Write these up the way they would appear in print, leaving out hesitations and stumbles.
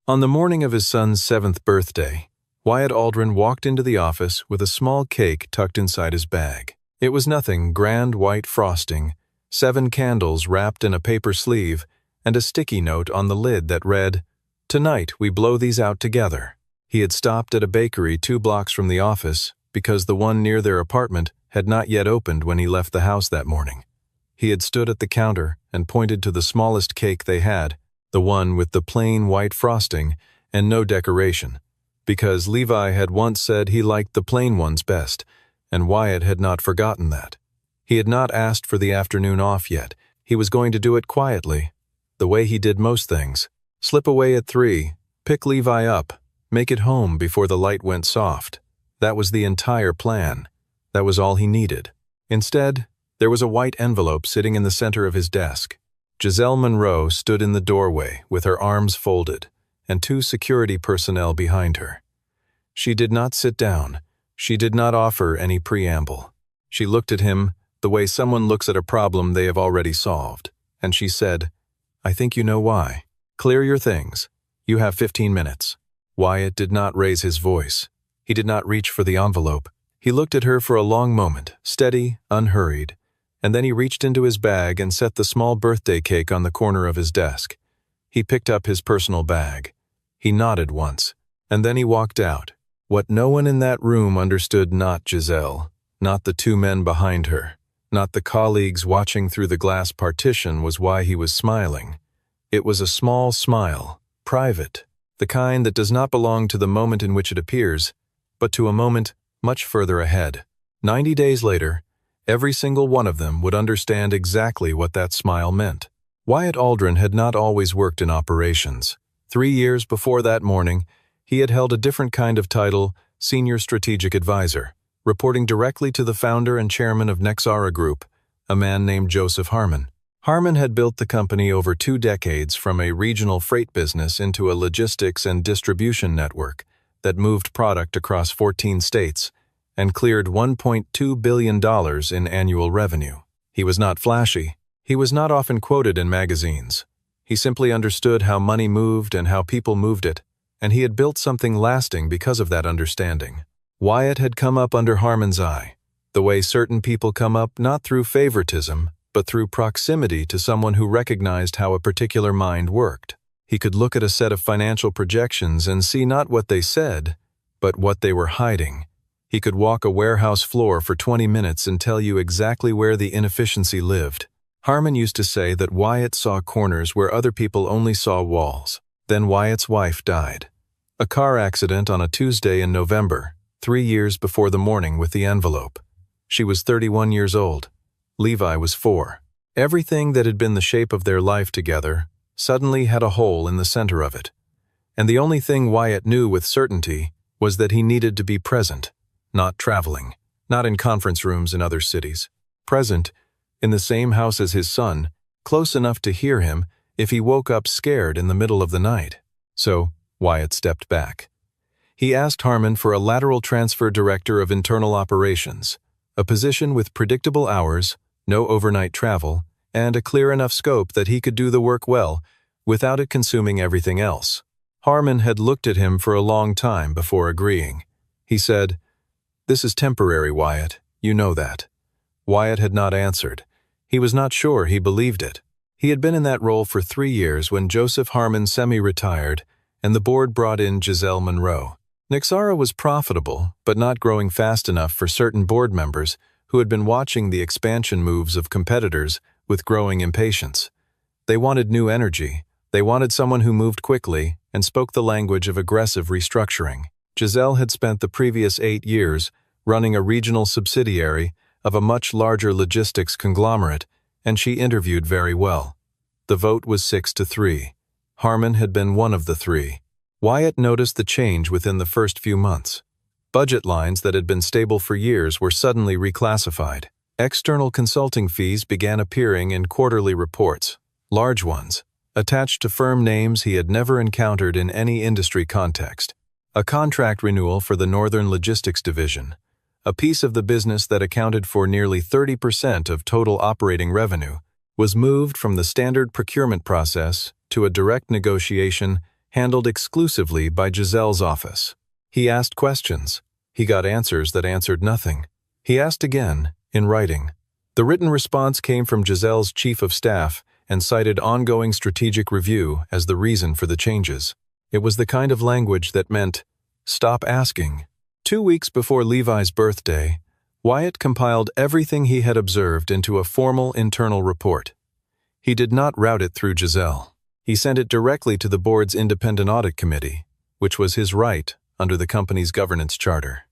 On the morning of his son's 7th birthday, Wyatt Aldrin walked into the office with a small cake tucked inside his bag. It was nothing, grand white frosting, 7 candles wrapped in a paper sleeve, and a sticky note on the lid that read, "Tonight we blow these out together." He had stopped at a bakery 2 blocks from the office because the one near their apartment had not yet opened when he left the house that morning. He had stood at the counter and pointed to the smallest cake they had, the one with the plain white frosting and no decoration, because Levi had once said he liked the plain ones best, and Wyatt had not forgotten that. He had not asked for the afternoon off yet. He was going to do it quietly, the way he did most things. Slip away at 3, pick Levi up, make it home before the light went soft. That was the entire plan. That was all he needed. Instead, there was a white envelope sitting in the center of his desk. Giselle Monroe stood in the doorway with her arms folded and 2 security personnel behind her. She did not sit down. She did not offer any preamble. She looked at him the way someone looks at a problem they have already solved, and she said, "I think you know why. Clear your things. You have 15 minutes." Wyatt did not raise his voice. He did not reach for the envelope. He looked at her for a long moment, steady, unhurried, and then he reached into his bag and set the small birthday cake on the corner of his desk. He picked up his personal bag. He nodded once, and then he walked out. What no one in that room understood, not Giselle, not the 2 men behind her, not the colleagues watching through the glass partition, was why he was smiling. It was a small smile, private, the kind that does not belong to the moment in which it appears, but to a moment much further ahead. 90 days later, every single one of them would understand exactly what that smile meant. Wyatt Aldrin had not always worked in operations. 3 years before that morning, he had held a different kind of title, Senior Strategic Advisor, reporting directly to the founder and chairman of Nexara Group, a man named Joseph Harmon. Harmon had built the company over 2 decades from a regional freight business into a logistics and distribution network that moved product across 14 states and cleared $1.2 billion in annual revenue. He was not flashy. He was not often quoted in magazines. He simply understood how money moved and how people moved it, and he had built something lasting because of that understanding. Wyatt had come up under Harmon's eye, the way certain people come up not through favoritism, but through proximity to someone who recognized how a particular mind worked. He could look at a set of financial projections and see not what they said, but what they were hiding. He could walk a warehouse floor for 20 minutes and tell you exactly where the inefficiency lived. Harmon used to say that Wyatt saw corners where other people only saw walls. Then Wyatt's wife died. A car accident on a Tuesday in November, 3 years before the morning with the envelope. She was 31 years old. Levi was 4. Everything that had been the shape of their life together suddenly had a hole in the center of it. And the only thing Wyatt knew with certainty was that he needed to be present, not traveling, not in conference rooms in other cities. Present, in the same house as his son, close enough to hear him if he woke up scared in the middle of the night. So, Wyatt stepped back. He asked Harmon for a lateral transfer director of internal operations, a position with predictable hours, no overnight travel, and a clear enough scope that he could do the work well without it consuming everything else. Harmon had looked at him for a long time before agreeing. He said, "This is temporary, Wyatt. You know that." Wyatt had not answered. He was not sure he believed it. He had been in that role for 3 years when Joseph Harmon semi-retired and the board brought in Giselle Monroe. Nexara was profitable, but not growing fast enough for certain board members who had been watching the expansion moves of competitors with growing impatience. They wanted new energy. They wanted someone who moved quickly and spoke the language of aggressive restructuring. Giselle had spent the previous 8 years running a regional subsidiary of a much larger logistics conglomerate, and she interviewed very well. The vote was 6-3. Harmon had been one of the 3. Wyatt noticed the change within the first few months. Budget lines that had been stable for years were suddenly reclassified. External consulting fees began appearing in quarterly reports, large ones, attached to firm names he had never encountered in any industry context. A contract renewal for the Northern Logistics Division, a piece of the business that accounted for nearly 30% of total operating revenue, was moved from the standard procurement process to a direct negotiation handled exclusively by Giselle's office. He asked questions. He got answers that answered nothing. He asked again, in writing. The written response came from Giselle's chief of staff and cited ongoing strategic review as the reason for the changes. It was the kind of language that meant, stop asking. 2 weeks before Levi's birthday, Wyatt compiled everything he had observed into a formal internal report. He did not route it through Giselle. He sent it directly to the board's independent audit committee, which was his right under the company's governance charter.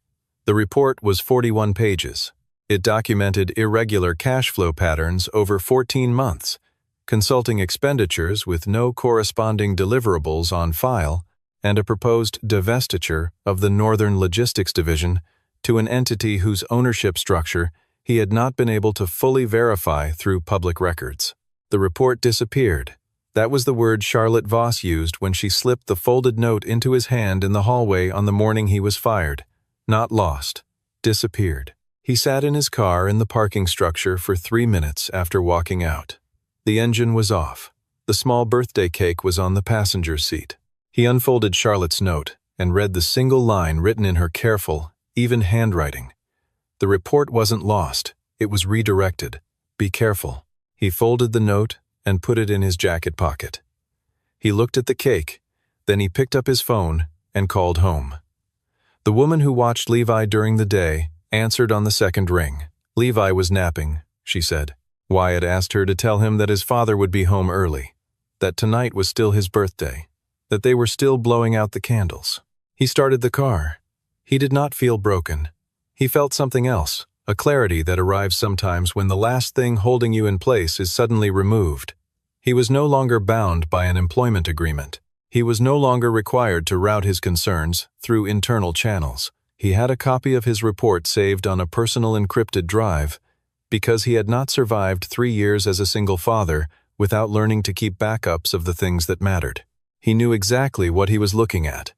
The report was 41 pages. It documented irregular cash flow patterns over 14 months, consulting expenditures with no corresponding deliverables on file, and a proposed divestiture of the Northern Logistics Division to an entity whose ownership structure he had not been able to fully verify through public records. The report disappeared. That was the word Charlotte Voss used when she slipped the folded note into his hand in the hallway on the morning he was fired. Not lost. Disappeared. He sat in his car in the parking structure for 3 minutes after walking out. The engine was off. The small birthday cake was on the passenger seat. He unfolded Charlotte's note and read the single line written in her careful, even handwriting. The report wasn't lost. It was redirected. Be careful. He folded the note and put it in his jacket pocket. He looked at the cake, then he picked up his phone and called home. The woman who watched Levi during the day answered on the second ring. Levi was napping, she said. Wyatt asked her to tell him that his father would be home early, that tonight was still his birthday, that they were still blowing out the candles. He started the car. He did not feel broken. He felt something else, a clarity that arrives sometimes when the last thing holding you in place is suddenly removed. He was no longer bound by an employment agreement. He was no longer required to route his concerns through internal channels. He had a copy of his report saved on a personal encrypted drive because he had not survived 3 years as a single father without learning to keep backups of the things that mattered. He knew exactly what he was looking at.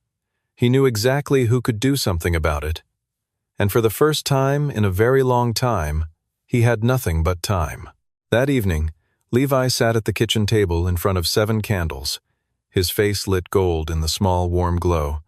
He knew exactly who could do something about it. And for the first time in a very long time, he had nothing but time. That evening, Levi sat at the kitchen table in front of 7 candles. His face lit gold in the small, warm glow,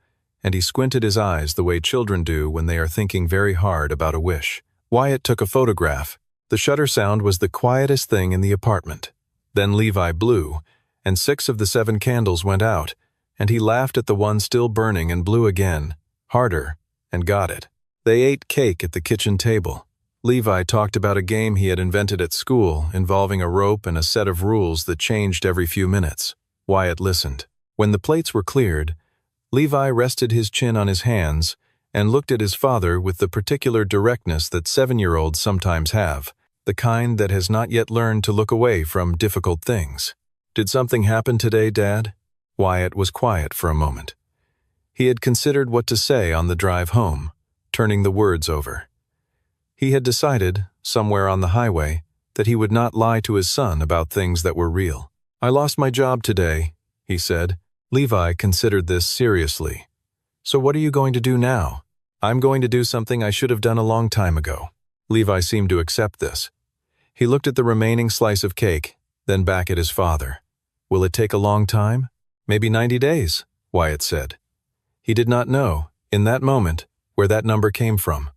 and he squinted his eyes the way children do when they are thinking very hard about a wish. Wyatt took a photograph. The shutter sound was the quietest thing in the apartment. Then Levi blew, and 6 of the 7 candles went out, and he laughed at the one still burning and blew again, harder, and got it. They ate cake at the kitchen table. Levi talked about a game he had invented at school involving a rope and a set of rules that changed every few minutes. Wyatt listened. When the plates were cleared, Levi rested his chin on his hands and looked at his father with the particular directness that 7-year-olds sometimes have, the kind that has not yet learned to look away from difficult things. Did something happen today, Dad? Wyatt was quiet for a moment. He had considered what to say on the drive home, turning the words over. He had decided, somewhere on the highway, that he would not lie to his son about things that were real. I lost my job today, he said. Levi considered this seriously. So what are you going to do now? I'm going to do something I should have done a long time ago. Levi seemed to accept this. He looked at the remaining slice of cake, then back at his father. Will it take a long time? Maybe 90 days, Wyatt said. He did not know, in that moment, where that number came from.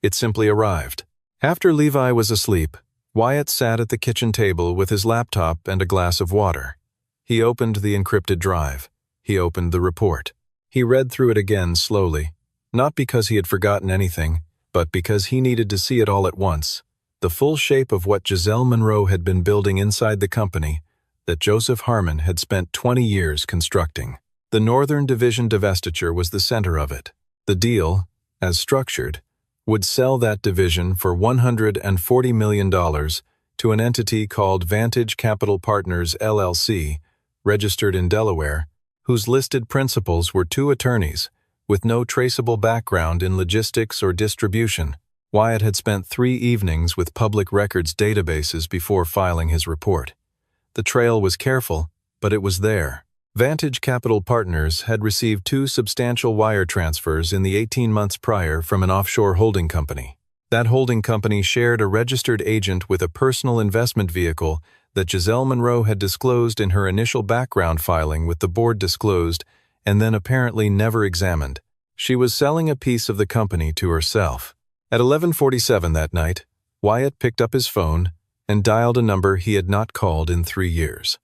It simply arrived. After Levi was asleep, Wyatt sat at the kitchen table with his laptop and a glass of water. He opened the encrypted drive. He opened the report. He read through it again slowly, not because he had forgotten anything, but because he needed to see it all at once, the full shape of what Giselle Monroe had been building inside the company that Joseph Harmon had spent 20 years constructing. The Northern Division divestiture was the center of it. The deal, as structured, would sell that division for $140 million to an entity called Vantage Capital Partners, LLC, registered in Delaware, whose listed principals were 2 attorneys, with no traceable background in logistics or distribution. Wyatt had spent 3 evenings with public records databases before filing his report. The trail was careful, but it was there. Vantage Capital Partners had received 2 substantial wire transfers in the 18 months prior from an offshore holding company. That holding company shared a registered agent with a personal investment vehicle that Giselle Monroe had disclosed in her initial background filing with the board disclosed and then apparently never examined. She was selling a piece of the company to herself. At 11:47 that night, Wyatt picked up his phone and dialed a number he had not called in 3 years.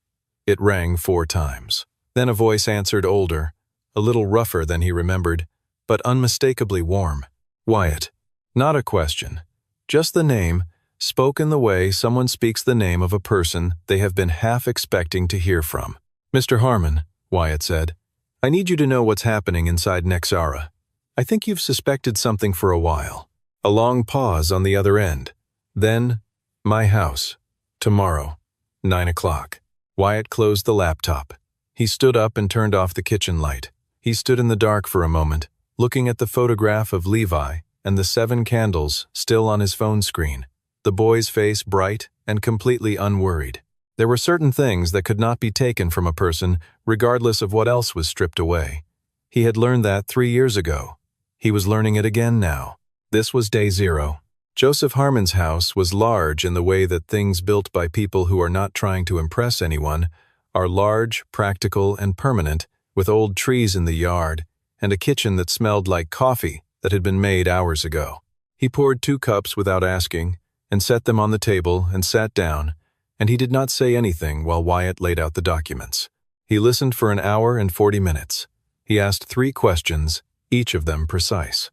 It rang 4 times. Then a voice answered, older, a little rougher than he remembered, but unmistakably warm. Wyatt. Not a question. Just the name, spoken the way someone speaks the name of a person they have been half expecting to hear from. Mr. Harmon, Wyatt said, I need you to know what's happening inside Nexara. I think you've suspected something for a while. A long pause on the other end. Then, my house. Tomorrow. 9 o'clock. Wyatt closed the laptop. He stood up and turned off the kitchen light. He stood in the dark for a moment, looking at the photograph of Levi and the 7 candles still on his phone screen, the boy's face bright and completely unworried. There were certain things that could not be taken from a person regardless of what else was stripped away. He had learned that 3 years ago. He was learning it again now. This was day 0. Joseph Harmon's house was large in the way that things built by people who are not trying to impress anyone are large, practical, and permanent, with old trees in the yard and a kitchen that smelled like coffee that had been made hours ago. He poured 2 cups without asking and set them on the table and sat down, and he did not say anything while Wyatt laid out the documents. He listened for an hour and 40 minutes. He asked 3 questions, each of them precise.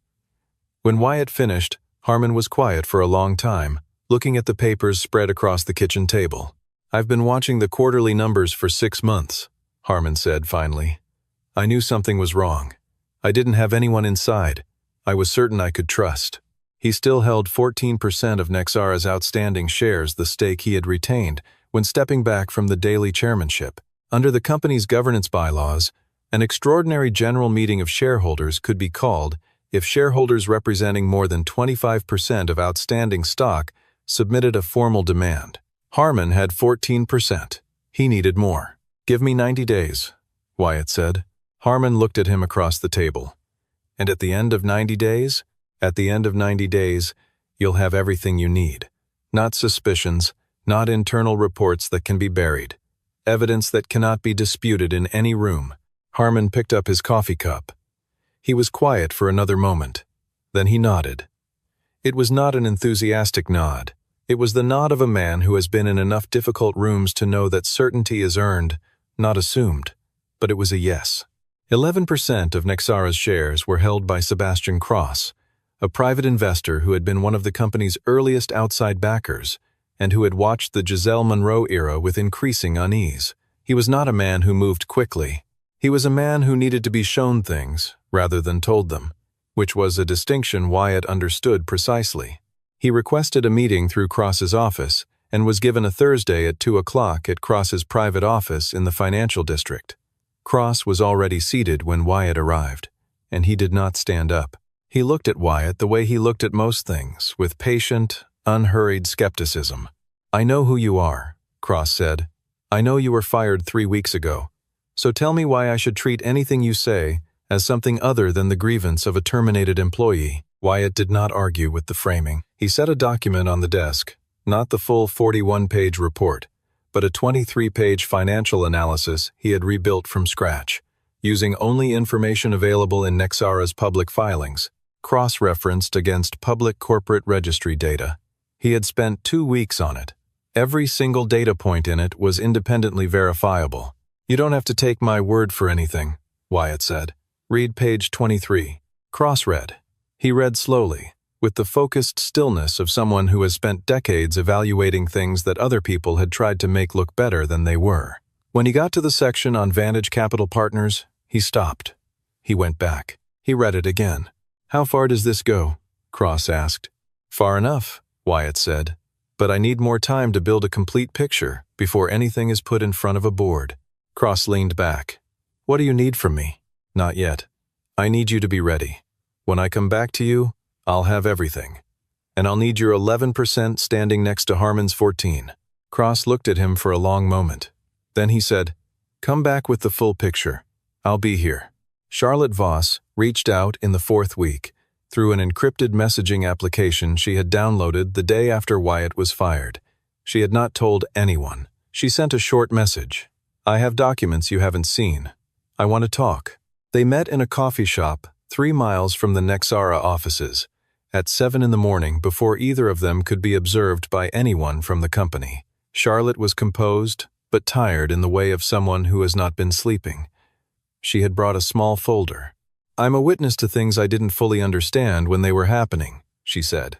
When Wyatt finished, Harmon was quiet for a long time, looking at the papers spread across the kitchen table. I've been watching the quarterly numbers for 6 months, Harmon said finally. I knew something was wrong. I didn't have anyone inside. I was certain I could trust. He still held 14% of Nexara's outstanding shares, the stake he had retained when stepping back from the daily chairmanship. Under the company's governance bylaws, an extraordinary general meeting of shareholders could be called if shareholders representing more than 25% of outstanding stock submitted a formal demand. Harmon had 14%. He needed more. Give me 90 days, Wyatt said. Harmon looked at him across the table. And at the end of 90 days? At the end of 90 days, you'll have everything you need. Not suspicions, not internal reports that can be buried. Evidence that cannot be disputed in any room. Harmon picked up his coffee cup. He was quiet for another moment. Then he nodded. It was not an enthusiastic nod. It was the nod of a man who has been in enough difficult rooms to know that certainty is earned, not assumed. But it was a yes. 11% of Nexara's shares were held by Sebastian Cross, a private investor who had been one of the company's earliest outside backers and who had watched the Giselle Monroe era with increasing unease. He was not a man who moved quickly. He was a man who needed to be shown things rather than told them, which was a distinction Wyatt understood precisely. He requested a meeting through Cross's office and was given a Thursday at 2 o'clock at Cross's private office in the financial district. Cross was already seated when Wyatt arrived, and he did not stand up. He looked at Wyatt the way he looked at most things, with patient, unhurried skepticism. I know who you are, Cross said. I know you were fired 3 weeks ago. So tell me why I should treat anything you say as something other than the grievance of a terminated employee. Wyatt did not argue with the framing. He set a document on the desk, not the full 41-page report, but a 23-page financial analysis he had rebuilt from scratch, using only information available in Nexara's public filings, cross-referenced against public corporate registry data. He had spent 2 weeks on it. Every single data point in it was independently verifiable. You don't have to take my word for anything, Wyatt said. Read page 23. Cross read. He read slowly, with the focused stillness of someone who has spent decades evaluating things that other people had tried to make look better than they were. When he got to the section on Vantage Capital Partners, he stopped. He went back. He read it again. How far does this go? Cross asked. Far enough, Wyatt said. But I need more time to build a complete picture before anything is put in front of a board. Cross leaned back. What do you need from me? Not yet. I need you to be ready. When I come back to you, I'll have everything. And I'll need your 11% standing next to Harmon's 14. Cross looked at him for a long moment. Then he said, Come back with the full picture. I'll be here. Charlotte Voss reached out in the 4th week through an encrypted messaging application she had downloaded the day after Wyatt was fired. She had not told anyone. She sent a short message. I have documents you haven't seen. I want to talk. They met in a coffee shop 3 miles from the Nexara offices at 7 in the morning before either of them could be observed by anyone from the company. Charlotte was composed but tired in the way of someone who has not been sleeping. She had brought a small folder. "I'm a witness to things I didn't fully understand when they were happening," she said.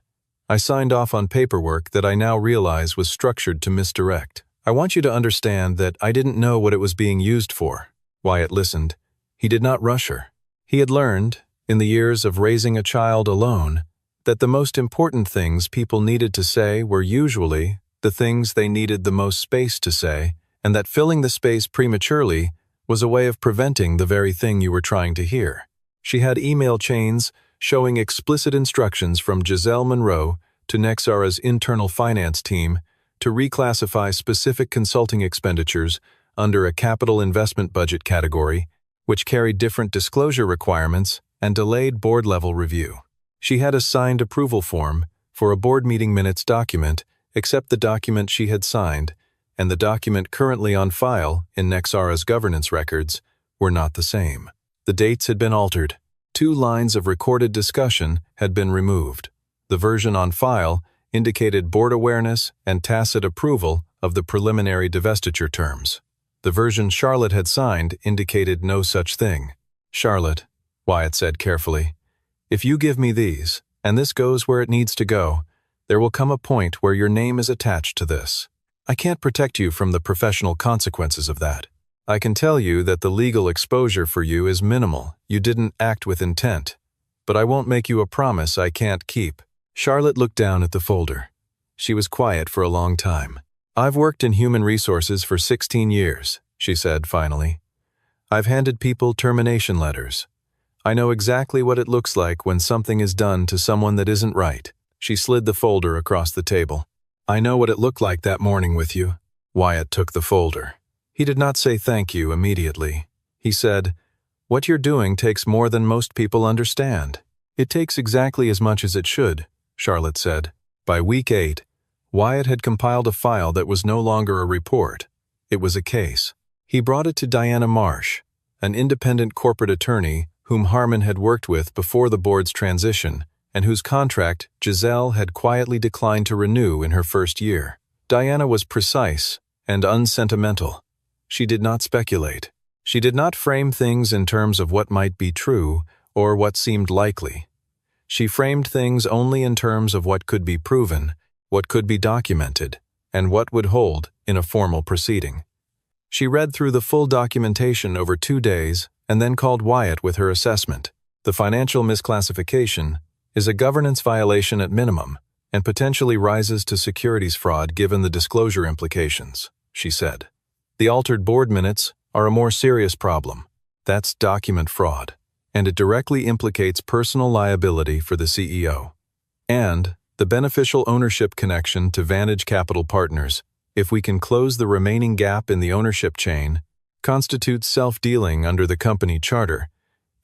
"I signed off on paperwork that I now realize was structured to misdirect. I want you to understand that I didn't know what it was being used for." Wyatt listened. He did not rush her. He had learned, in the years of raising a child alone, that the most important things people needed to say were usually the things they needed the most space to say, and that filling the space prematurely was a way of preventing the very thing you were trying to hear. She had email chains showing explicit instructions from Giselle Monroe to Nexara's internal finance team to reclassify specific consulting expenditures under a capital investment budget category, which carried different disclosure requirements and delayed board-level review. She had a signed approval form for a board meeting minutes document, except the document she had signed and the document currently on file in Nexara's governance records were not the same. The dates had been altered. 2 lines of recorded discussion had been removed. The version on file indicated board awareness and tacit approval of the preliminary divestiture terms. The version Charlotte had signed indicated no such thing. "Charlotte," Wyatt said carefully, "if you give me these, and this goes where it needs to go, there will come a point where your name is attached to this. I can't protect you from the professional consequences of that. I can tell you that the legal exposure for you is minimal. You didn't act with intent. But I won't make you a promise I can't keep." Charlotte looked down at the folder. She was quiet for a long time. "I've worked in human resources for 16 years, she said finally. "I've handed people termination letters. I know exactly what it looks like when something is done to someone that isn't right." She slid the folder across the table. "I know what it looked like that morning with you." Wyatt took the folder. He did not say thank you immediately. He said, "What you're doing takes more than most people understand." "It takes exactly as much as it should," Charlotte said. By week 8, Wyatt had compiled a file that was no longer a report. It was a case. He brought it to Diana Marsh, an independent corporate attorney whom Harmon had worked with before the board's transition, and whose contract Giselle had quietly declined to renew in her first year. Diana was precise and unsentimental. She did not speculate. She did not frame things in terms of what might be true or what seemed likely. She framed things only in terms of what could be proven, what could be documented, and what would hold in a formal proceeding. She read through the full documentation over 2 days and then called Wyatt with her assessment. "The financial misclassification is a governance violation at minimum and potentially rises to securities fraud given the disclosure implications," she said. "The altered board minutes are a more serious problem. That's document fraud, and it directly implicates personal liability for the CEO. And the beneficial ownership connection to Vantage Capital Partners, if we can close the remaining gap in the ownership chain, constitutes self-dealing under the company charter,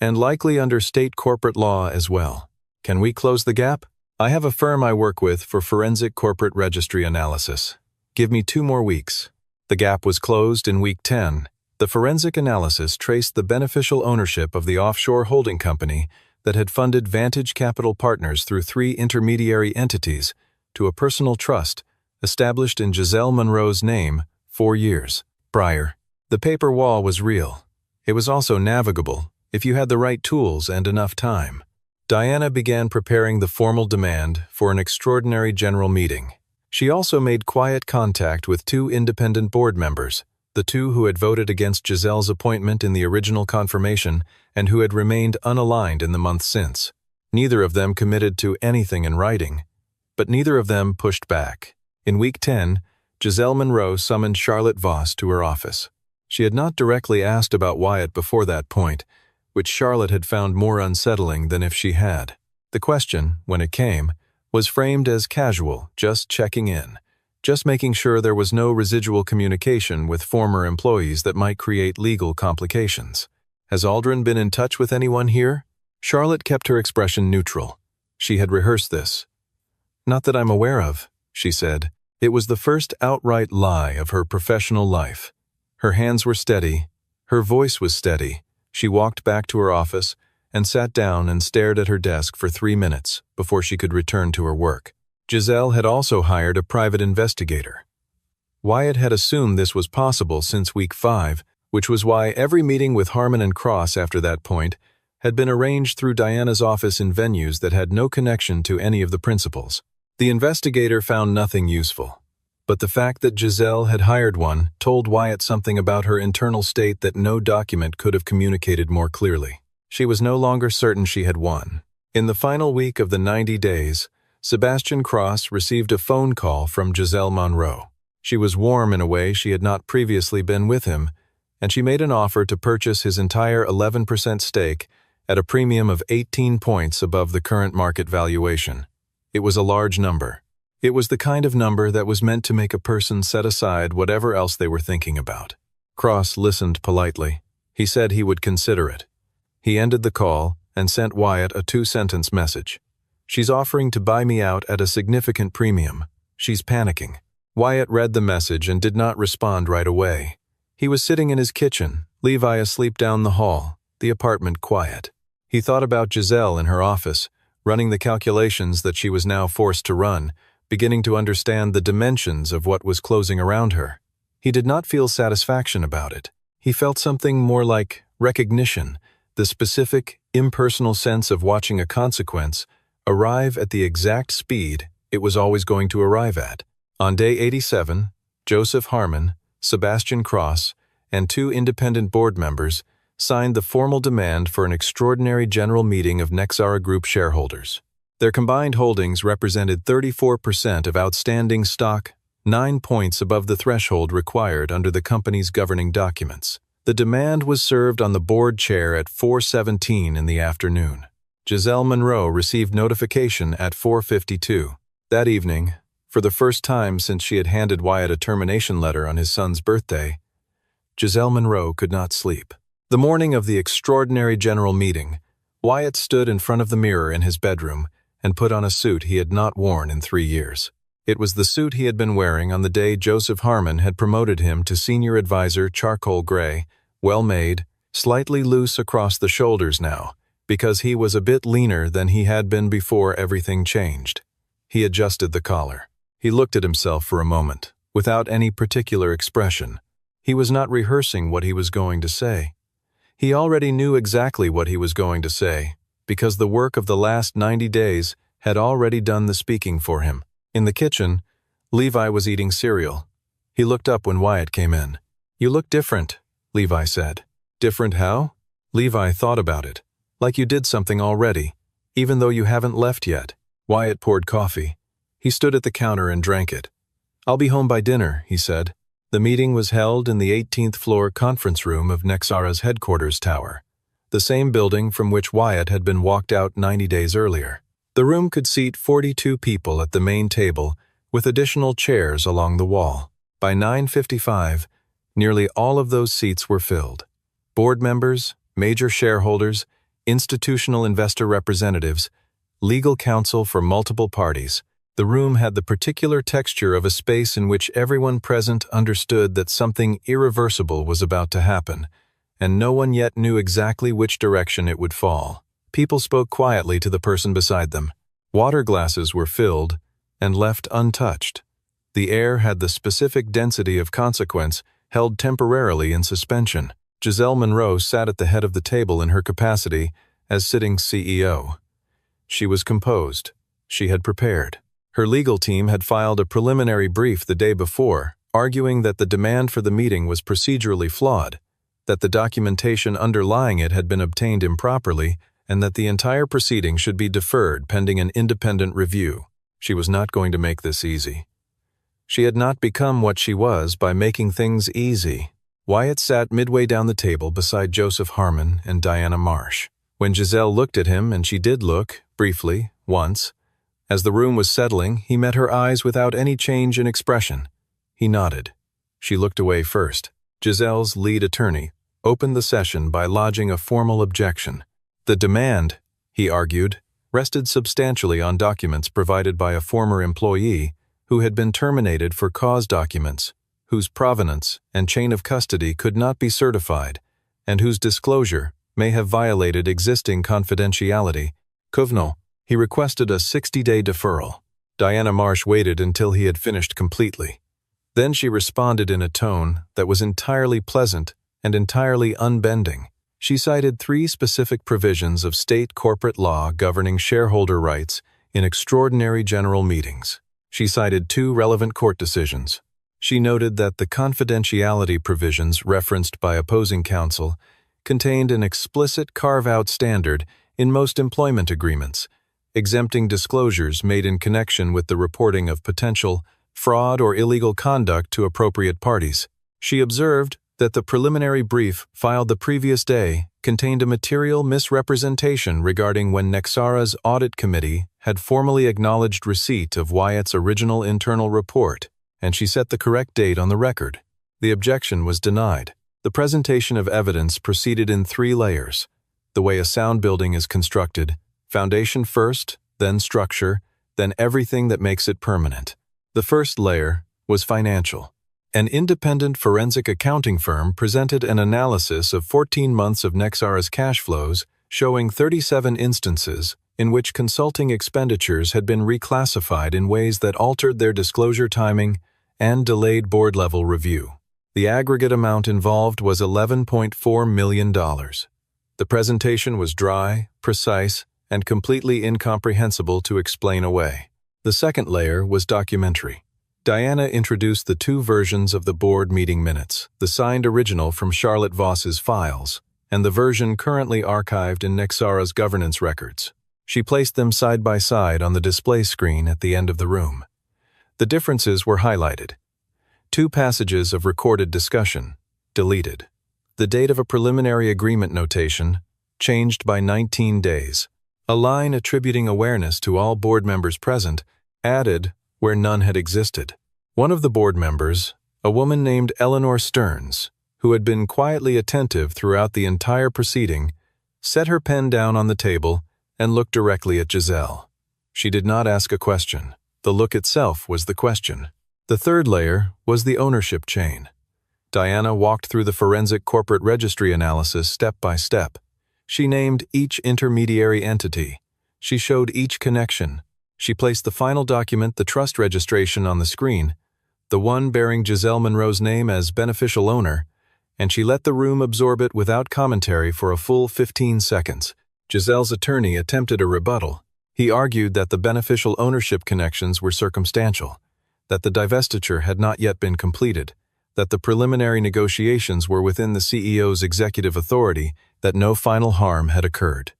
and likely under state corporate law as well. Can we close the gap? I have a firm I work with for forensic corporate registry analysis. Give me 2 more weeks." The gap was closed in week 10. The forensic analysis traced the beneficial ownership of the offshore holding company that had funded Vantage Capital Partners through 3 intermediary entities to a personal trust established in Giselle Monroe's name 4 years prior. The paper wall was real. It was also navigable if you had the right tools and enough time. Diana began preparing the formal demand for an extraordinary general meeting. She also made quiet contact with 2 independent board members, the 2 who had voted against Giselle's appointment in the original confirmation and who had remained unaligned in the months since. Neither of them committed to anything in writing, but neither of them pushed back. In week 10, Giselle Monroe summoned Charlotte Voss to her office. She had not directly asked about Wyatt before that point, which Charlotte had found more unsettling than if she had. The question, when it came, was framed as casual, just checking in, just making sure there was no residual communication with former employees that might create legal complications. "Has Aldrin been in touch with anyone here?" Charlotte kept her expression neutral. She had rehearsed this. "Not that I'm aware of," she said. It was the first outright lie of her professional life. Her hands were steady, her voice was steady, She walked back to her office and sat down and stared at her desk for 3 minutes before she could return to her work. Giselle had also hired a private investigator. Wyatt had assumed this was possible since week 5, which was why every meeting with Harmon and Cross after that point had been arranged through Diana's office in venues that had no connection to any of the principals. The investigator found nothing useful, but the fact that Giselle had hired one told Wyatt something about her internal state that no document could have communicated more clearly. She was no longer certain she had won. In the final week of the 90 days, Sebastian Cross received a phone call from Giselle Monroe. She was warm in a way she had not previously been with him, and she made an offer to purchase his entire 11% stake at a premium of 18 points above the current market valuation. It was a large number. It was the kind of number that was meant to make a person set aside whatever else they were thinking about. Cross listened politely. He said he would consider it. He ended the call and sent Wyatt a 2-sentence message. "She's offering to buy me out at a significant premium. She's panicking." Wyatt read the message and did not respond right away. He was sitting in his kitchen, Levi asleep down the hall, the apartment quiet. He thought about Giselle in her office, running the calculations that she was now forced to run, beginning to understand the dimensions of what was closing around her. He did not feel satisfaction about it. He felt something more like recognition, the specific, impersonal sense of watching a consequence arrive at the exact speed it was always going to arrive at. On day 87, Joseph Harmon, Sebastian Cross, and 2 independent board members signed the formal demand for an extraordinary general meeting of Nexara Group shareholders. Their combined holdings represented 34% of outstanding stock, 9 points above the threshold required under the company's governing documents. The demand was served on the board chair at 4:17 in the afternoon. Giselle Monroe received notification at 4:52. That evening, for the first time since she had handed Wyatt a termination letter on his son's birthday, Giselle Monroe could not sleep. The morning of the extraordinary general meeting, Wyatt stood in front of the mirror in his bedroom and put on a suit he had not worn in 3 years. It was the suit he had been wearing on the day Joseph Harmon had promoted him to senior advisor, charcoal gray, well-made, slightly loose across the shoulders now, because he was a bit leaner than he had been before everything changed. He adjusted the collar. He looked at himself for a moment, without any particular expression. He was not rehearsing what he was going to say. He already knew exactly what he was going to say, because the work of the last 90 days had already done the speaking for him. In the kitchen, Levi was eating cereal. He looked up when Wyatt came in. "You look different," Levi said. "Different how?" Levi thought about it. "Like you did something already, even though you haven't left yet." Wyatt poured coffee. He stood at the counter and drank it. "I'll be home by dinner," he said. The meeting was held in the 18th floor conference room of Nexara's headquarters tower, the same building from which Wyatt had been walked out 90 days earlier. The room could seat 42 people at the main table, with additional chairs along the wall. By 9:55, nearly all of those seats were filled. Board members, major shareholders, institutional investor representatives, legal counsel for multiple parties. The room had the particular texture of a space in which everyone present understood that something irreversible was about to happen, and no one yet knew exactly which direction it would fall. People spoke quietly to the person beside them. Water glasses were filled and left untouched. The air had the specific density of consequence held temporarily in suspension. Giselle Monroe sat at the head of the table in her capacity as sitting CEO. She was composed. She had prepared. Her legal team had filed a preliminary brief the day before, arguing that the demand for the meeting was procedurally flawed, that the documentation underlying it had been obtained improperly, and that the entire proceeding should be deferred pending an independent review. She was not going to make this easy. She had not become what she was by making things easy. Wyatt sat midway down the table beside Joseph Harmon and Diana Marsh. When Giselle looked at him, and she did look, briefly, once, as the room was settling, he met her eyes without any change in expression. He nodded. She looked away first. Giselle's lead attorney opened the session by lodging a formal objection. The demand, he argued, rested substantially on documents provided by a former employee who had been terminated for cause documents, whose provenance and chain of custody could not be certified, and whose disclosure may have violated existing confidentiality. Kuvnal, he requested a 60-day deferral. Diana Marsh waited until he had finished completely. Then she responded in a tone that was entirely pleasant and entirely unbending. She cited 3 specific provisions of state corporate law governing shareholder rights in extraordinary general meetings. She cited 2 relevant court decisions. She noted that the confidentiality provisions referenced by opposing counsel contained an explicit carve-out standard in most employment agreements, exempting disclosures made in connection with the reporting of potential fraud or illegal conduct to appropriate parties. She observed that the preliminary brief filed the previous day contained a material misrepresentation regarding when Nexara's audit committee had formally acknowledged receipt of Wyatt's original internal report, and she set the correct date on the record. The objection was denied. The presentation of evidence proceeded in 3 layers. The way a sound building is constructed: foundation first, then structure, then everything that makes it permanent. The first layer was financial. An independent forensic accounting firm presented an analysis of 14 months of Nexara's cash flows, showing 37 instances in which consulting expenditures had been reclassified in ways that altered their disclosure timing and delayed board-level review. The aggregate amount involved was $11.4 million. The presentation was dry, precise, and completely incomprehensible to explain away. The second layer was documentary. Diana introduced the 2 versions of the board meeting minutes, the signed original from Charlotte Voss's files, and the version currently archived in Nexara's governance records. She placed them side by side on the display screen at the end of the room. The differences were highlighted. 2 passages of recorded discussion, deleted. The date of a preliminary agreement notation, changed by 19 days. A line attributing awareness to all board members present, added where none had existed. One of the board members, a woman named Eleanor Stearns, who had been quietly attentive throughout the entire proceeding, set her pen down on the table and looked directly at Giselle. She did not ask a question. The look itself was the question. The third layer was the ownership chain. Diana walked through the forensic corporate registry analysis step by step. She named each intermediary entity. She showed each connection. She placed the final document, the trust registration, on the screen, the one bearing Giselle Monroe's name as beneficial owner, and she let the room absorb it without commentary for a full 15 seconds. Giselle's attorney attempted a rebuttal. He argued that the beneficial ownership connections were circumstantial, that the divestiture had not yet been completed, that the preliminary negotiations were within the CEO's executive authority, that no final harm had occurred.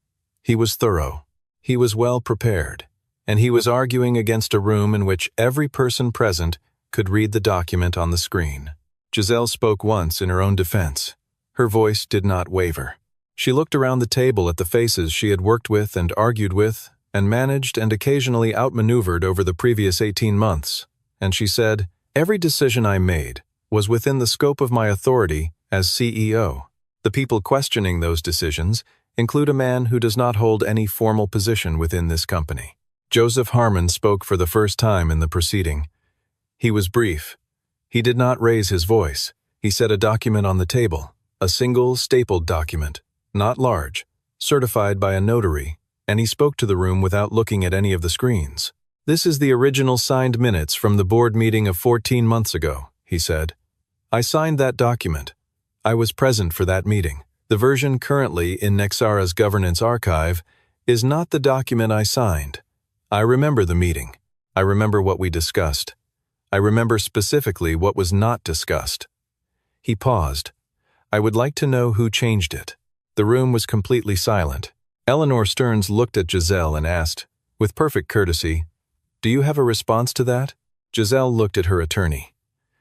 He was thorough. He was well prepared. And he was arguing against a room in which every person present could read the document on the screen. Giselle spoke once in her own defense. Her voice did not waver. She looked around the table at the faces she had worked with and argued with and managed and occasionally outmaneuvered over the previous 18 months, and she said, "Every decision I made was within the scope of my authority as CEO. The people questioning those decisions include a man who does not hold any formal position within this company." Joseph Harmon spoke for the first time in the proceeding. He was brief. He did not raise his voice. He set a document on the table, a single stapled document, not large, certified by a notary, and he spoke to the room without looking at any of the screens. "This is the original signed minutes from the board meeting of 14 months ago," he said. "I signed that document. I was present for that meeting. The version currently in Nexara's governance archive is not the document I signed. I remember the meeting. I remember what we discussed. I remember specifically what was not discussed." He paused. "I would like to know who changed it." The room was completely silent. Eleanor Stearns looked at Giselle and asked, with perfect courtesy, "Do you have a response to that?" Giselle looked at her attorney.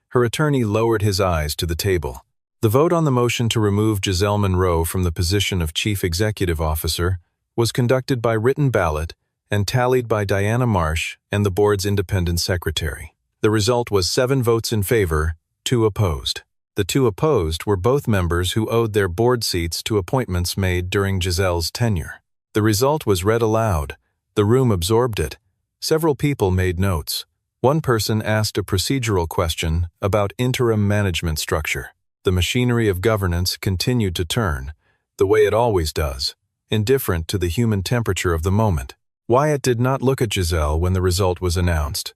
Her attorney lowered his eyes to the table. The vote on the motion to remove Giselle Monroe from the position of Chief Executive Officer was conducted by written ballot and tallied by Diana Marsh and the board's independent secretary. The result was 7 votes in favor, 2 opposed. The 2 opposed were both members who owed their board seats to appointments made during Giselle's tenure. The result was read aloud. The room absorbed it. Several people made notes. One person asked a procedural question about interim management structure. The machinery of governance continued to turn. the way it always does, indifferent to the human temperature of the moment. Wyatt did not look at Giselle when the result was announced.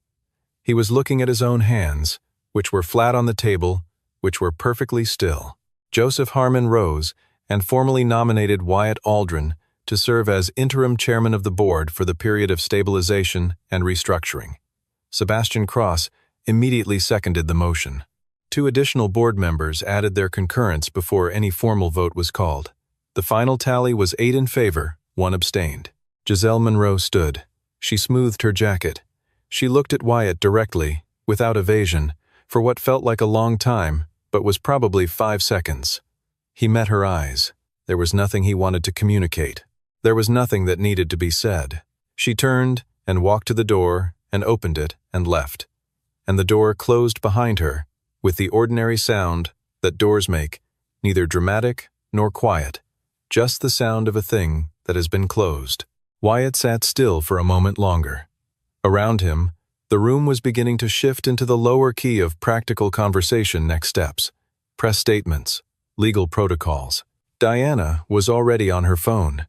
He was looking at his own hands, which were flat on the table, which were perfectly still. Joseph Harmon rose and formally nominated Wyatt Aldrin to serve as interim chairman of the board for the period of stabilization and restructuring. Sebastian Cross immediately seconded the motion. 2 additional board members added their concurrence before any formal vote was called. The final tally was 8 in favor, 1 abstained. Giselle Monroe stood. She smoothed her jacket. She looked at Wyatt directly, without evasion, for what felt like a long time, but was probably 5 seconds. He met her eyes. There was nothing he wanted to communicate. There was nothing that needed to be said. She turned and walked to the door and opened it and left. And the door closed behind her, with the ordinary sound that doors make, neither dramatic nor quiet, just the sound of a thing that has been closed. Wyatt sat still for a moment longer. Around him, the room was beginning to shift into the lower key of practical conversation next steps, press statements, legal protocols. Diana was already on her phone.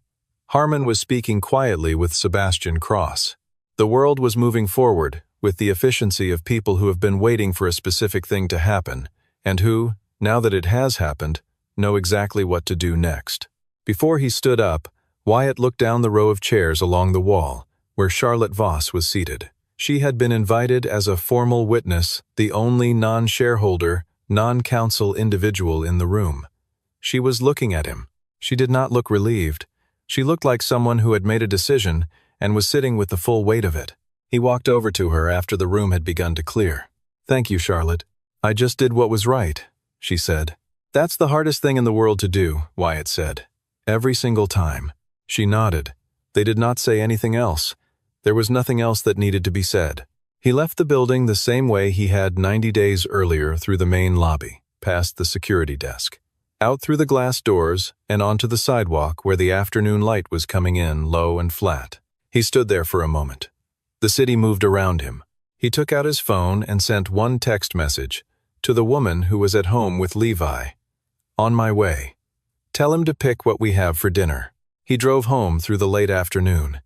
Harmon was speaking quietly with Sebastian Cross. The world was moving forward with the efficiency of people who have been waiting for a specific thing to happen, and who, now that it has happened, know exactly what to do next. Before he stood up, Wyatt looked down the row of chairs along the wall, where Charlotte Voss was seated. She had been invited as a formal witness, the only non-shareholder, non-counsel individual in the room. She was looking at him. She did not look relieved. She looked like someone who had made a decision and was sitting with the full weight of it. He walked over to her after the room had begun to clear. "Thank you, Charlotte. I just did what was right," she said. "That's the hardest thing in the world to do," Wyatt said. "Every single time." She nodded. They did not say anything else. There was nothing else that needed to be said. He left the building the same way he had 90 days earlier, through the main lobby, past the security desk, out through the glass doors and onto the sidewalk where the afternoon light was coming in low and flat. He stood there for a moment. The city moved around him. He took out his phone and sent 1 text message to the woman who was at home with Levi. "On my way. Tell him to pick what we have for dinner." He drove home through the late afternoon.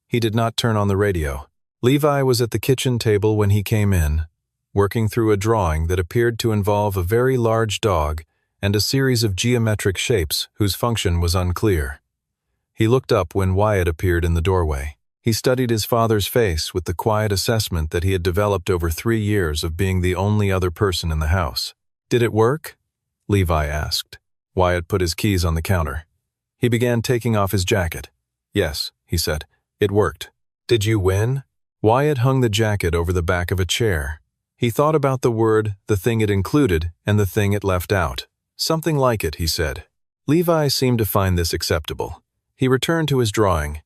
He did not turn on the radio. Levi was at the kitchen table when he came in, working through a drawing that appeared to involve a very large dog and a series of geometric shapes whose function was unclear. He looked up when Wyatt appeared in the doorway. He studied his father's face with the quiet assessment that he had developed over 3 years of being the only other person in the house. "Did it work?" Levi asked. Wyatt put his keys on the counter. He began taking off his jacket. "Yes," he said, "it worked." "Did you win?" Wyatt hung the jacket over the back of a chair. He thought about the word, the thing it included, and the thing it left out. "Something like it," he said. Levi seemed to find this acceptable. He returned to his drawing.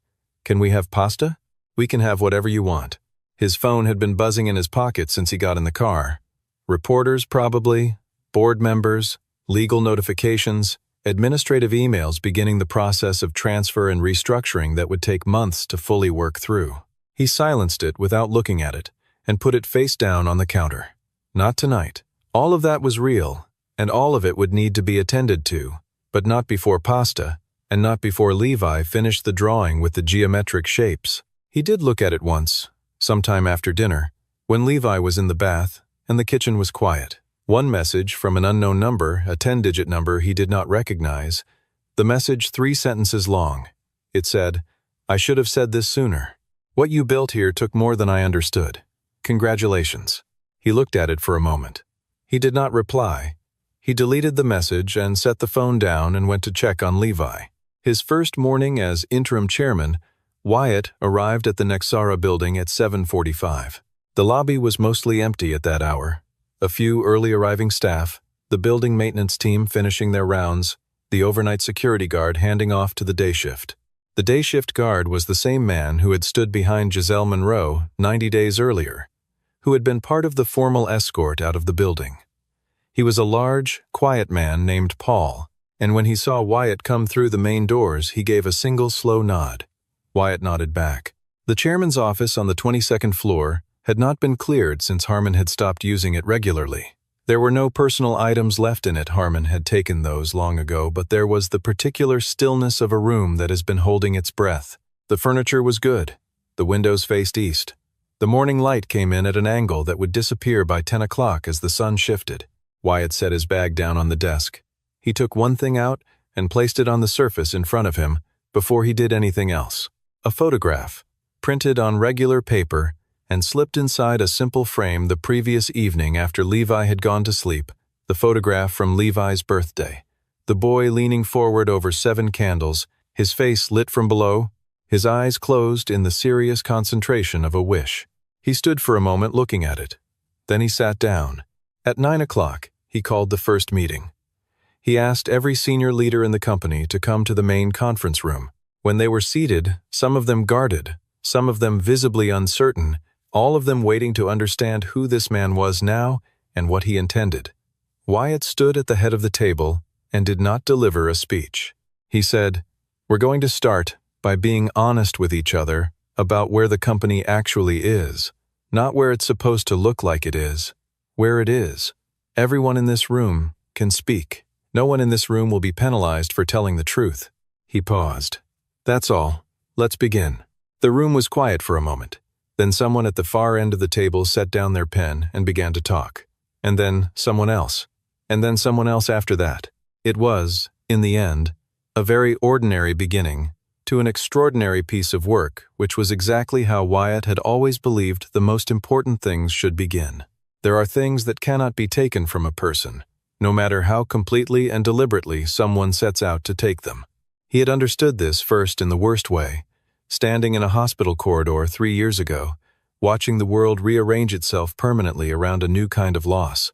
"Can we have pasta?" "We can have whatever you want." His phone had been buzzing in his pocket since he got in the car. Reporters, probably, board members, legal notifications, administrative emails beginning the process of transfer and restructuring that would take months to fully work through. He silenced it without looking at it and put it face down on the counter. Not tonight. All of that was real, and all of it would need to be attended to, but not before pasta, and not before Levi finished the drawing with the geometric shapes. He did look at it once, sometime after dinner, when Levi was in the bath and the kitchen was quiet. One message from an unknown number, a 10-digit number he did not recognize. The message 3 sentences long. It said, "I should have said this sooner. What you built here took more than I understood. Congratulations." He looked at it for a moment. He did not reply. He deleted the message and set the phone down and went to check on Levi. His first morning as interim chairman, Wyatt arrived at the Nexara building at 7:45. The lobby was mostly empty at that hour. A few early arriving staff, the building maintenance team finishing their rounds, the overnight security guard handing off to the day shift. The day shift guard was the same man who had stood behind Giselle Monroe 90 days earlier, who had been part of the formal escort out of the building. He was a large, quiet man named Paul, and when he saw Wyatt come through the main doors, he gave a single slow nod. Wyatt nodded back. The chairman's office on the 22nd floor had not been cleared since Harmon had stopped using it regularly. There were no personal items left in it. Harmon had taken those long ago, but there was the particular stillness of a room that has been holding its breath. The furniture was good. The windows faced east. The morning light came in at an angle that would disappear by 10 o'clock as the sun shifted. Wyatt set his bag down on the desk. He took one thing out and placed it on the surface in front of him before he did anything else. A photograph, printed on regular paper and slipped inside a simple frame the previous evening after Levi had gone to sleep, the photograph from Levi's birthday. The boy leaning forward over 7 candles, his face lit from below, his eyes closed in the serious concentration of a wish. He stood for a moment looking at it. Then he sat down. At 9 o'clock, he called the first meeting. He asked every senior leader in the company to come to the main conference room. When they were seated, some of them guarded, some of them visibly uncertain, all of them waiting to understand who this man was now and what he intended. Wyatt stood at the head of the table and did not deliver a speech. He said, "We're going to start by being honest with each other about where the company actually is, not where it's supposed to look like it is, where it is. Everyone in this room can speak. No one in this room will be penalized for telling the truth." He paused. "That's all. Let's begin." The room was quiet for a moment. Then someone at the far end of the table set down their pen and began to talk. And then someone else. And then someone else after that. It was, in the end, a very ordinary beginning to an extraordinary piece of work, which was exactly how Wyatt had always believed the most important things should begin. There are things that cannot be taken from a person, no matter how completely and deliberately someone sets out to take them. He had understood this first in the worst way, standing in a hospital corridor 3 years ago, watching the world rearrange itself permanently around a new kind of loss.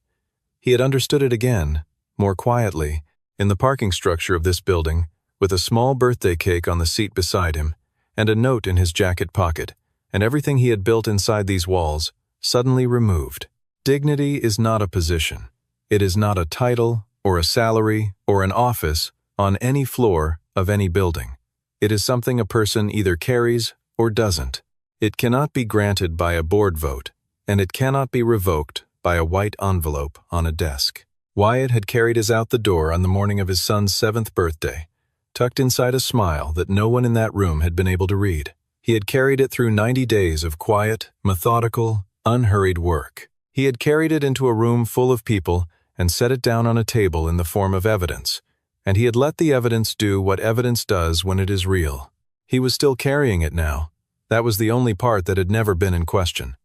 He had understood it again, more quietly, in the parking structure of this building, with a small birthday cake on the seat beside him, and a note in his jacket pocket, and everything he had built inside these walls, suddenly removed. Dignity is not a position. It is not a title, or a salary, or an office on any floor of any building. It is something a person either carries or doesn't. It cannot be granted by a board vote, and it cannot be revoked by a white envelope on a desk. Wyatt had carried his out the door on the morning of his son's 7th birthday, tucked inside a smile that no one in that room had been able to read. He had carried it through 90 days of quiet, methodical, unhurried work. He had carried it into a room full of people and set it down on a table in the form of evidence, and he had let the evidence do what evidence does when it is real. He was still carrying it now. That was the only part that had never been in question.